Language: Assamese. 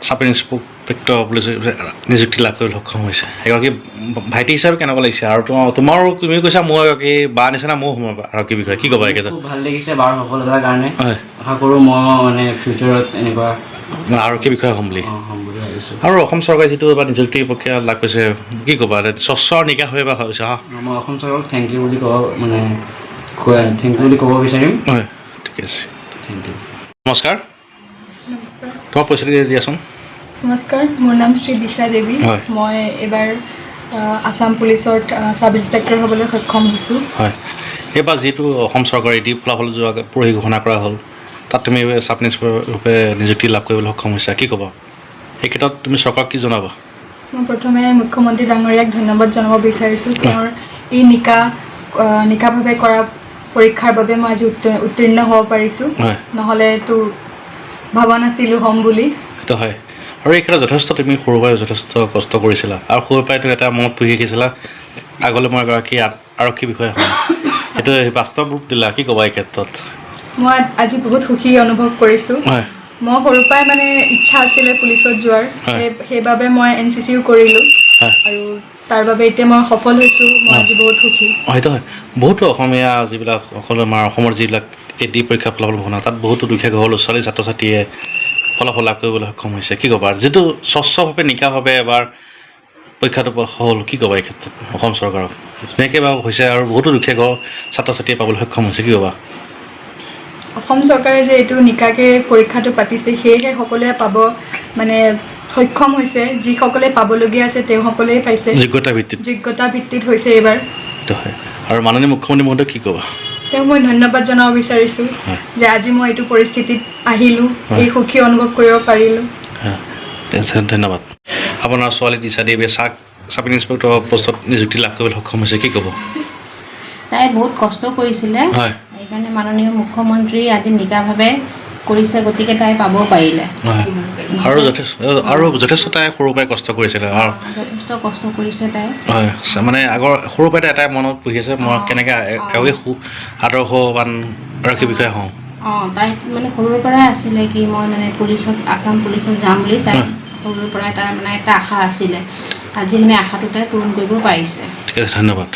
সাব ইন্সপেক্টৰ পুলিচ নিযুক্তি লাভ কৰিবলৈ সক্ষম হৈছে এগৰাকী ভাইটি হিচাপে কেনেকুৱা লাগিছে আৰু তোমাৰো তুমি কৈছা মোৰ এগৰাকী বা নিচিনা ময়ো সোমাব আৰক্ষী বিষয়ে কি ক'বা একেজন খুব ভাল লাগিছে বাৰু সফলতাৰ কাৰণে আশা কৰোঁ মই মানে ফিউচাৰত এনেকুৱা আৰক্ষী বিষয়ে হ'ম বুলি ভাবিছোঁ আৰু অসম চৰকাৰে যিটো এবাৰ নিযুক্তি প্ৰক্ৰিয়া লাভ কৰিছে কি ক'বা স্বচ্ছ আৰু নিকা হৈ এবাৰ হৈছে মই অসম চৰকাৰক থেংক ইউ বুলি ক'ব বিচাৰিম হয় ঠিকে আছে থেংক ইউ নমস্কাৰ নমস্কাৰ তোমাৰ পৰিচয় দিয়াচোন নমস্কাৰ মোৰ নাম শ্ৰী দিশা দেৱী মই এইবাৰ আসাম পুলিচত সাব ইন্সপেক্টৰ হ'বলৈ সক্ষম হৈছোঁ হয় এইবাৰ যিটো অসম চৰকাৰে ইতি ফলাফল যোৱা পৰহি ঘোষণা কৰা হ'ল তাত তুমি সাব ইন্সপেক্টৰ ৰূপে নিযুক্তি লাভ কৰিবলৈ সক্ষম হৈছা কি ক'বা এই ক্ষেত্ৰত তুমি চৰকাৰক কি জনাবা মই প্ৰথমে মুখ্যমন্ত্ৰী ডাঙৰীয়াক ধন্যবাদ জনাব বিচাৰিছোঁ তেওঁৰ এই নিকাভাৱে কৰা পৰীক্ষাৰ বাবে মই আজি উত্তীৰ্ণ হ'ব পাৰিছোঁ নহ'লেতো ভাবা নাছিলোঁ হ'ম বুলি সেইটো হয় আৰু এই ক্ষেত্ৰত যথেষ্ট তুমি সৰুৰ পৰাই যথেষ্ট কষ্ট কৰিছিলা আৰু সৰুৰ পৰাইতো এটা মনত পুহি ৰাখিছিলা আগলৈ মই এগৰাকী আৰক্ষী বিষয়া হ'ম সেইটো বাস্তৱ ৰূপ দিলা কি ক'বা এই ক্ষেত্ৰত মই আজি বহুত সুখী অনুভৱ কৰিছোঁ মই সৰুৰ পৰাই মানে ইচ্ছা আছিলে পুলিচত যোৱাৰ সেইবাবে মই NCCও কৰিলোঁ আৰু তাৰ বাবে এতিয়া মই সফল হৈছোঁ মই আজি বহুত সুখী সেইটো হয় বহুতো অসমীয়া যিবিলাক আমাৰ অসমৰ যিবিলাক এডি পৰীক্ষা ফলাফল ঘোষণা তাত বহুতো দুখীয়া ঘৰৰ ল'ৰা ছোৱালী ছাত্ৰ ছাত্ৰীয়ে ফলাফল লাভ কৰিবলৈ সক্ষম হৈছে কি ক'বা যিটো স্বচ্ছভাৱে নিকাভাৱে এবাৰ পৰীক্ষাটো হ'ল কি ক'বা এই ক্ষেত্ৰত অসম চৰকাৰক ধুনীয়াকৈ বাৰু হৈছে আৰু বহুতো দুখীয়া ঘৰৰ ছাত্ৰ ছাত্ৰীয়ে পাবলৈ সক্ষম হৈছে কি ক'বা অসম চৰকাৰে যে এইটো নিকাকৈ পৰীক্ষাটো পাতিছে সেয়েহে সকলোৱে পাব মানে সক্ষম হৈছে যিসকলে পাবলগীয়া আছে তেওঁসকলেই পাইছে যোগ্যতা ভিত্তিত হৈছে এইবাৰ হয় আৰু মাননীয় মুখ্যমন্ত্ৰী মহোদয় কি ক'বা তেওঁক মই ধন্যবাদ জনাব বিচাৰিছোঁ যে আজি মই এইটো পৰিস্থিতিত আহিলোঁ এই সুখী অনুভৱ কৰিব পাৰিলোঁ ধন্যবাদ আপোনাৰ ছোৱালী দিশা দেৱীয়ে সাব ইন্সপেক্টৰ পষ্টত নিযুক্তি লাভ কৰিবলৈ সক্ষম হৈছে কি ক'ব তাই বহুত কষ্ট কৰিছিলে সেইকাৰণে মাননীয় মুখ্যমন্ত্ৰী আজি নিকাভাৱে কৰিছে গতিকে তাই পাব পাৰিলে আৰু যথেষ্ট তাই সৰুৰ পৰাই কষ্ট কৰিছিলে আৰু যথেষ্ট কষ্ট কৰিছে তাই হয় মানে আগৰ সৰুৰ পৰাই এটাই মনত পুহি আছে মই কেনেকৈ আদৰ্শৱান আৰক্ষী বিষয়া হওঁ তাই মানে সৰুৰ পৰাই আছিলে কি মই মানে আসাম পুলিচত যাম বুলি তাই সৰুৰ পৰাই তাৰ মানে এটা আশা আছিলে আজি মানে আশাটো তাই পূৰণ কৰিব পাৰিছে ঠিক আছে ধন্যবাদ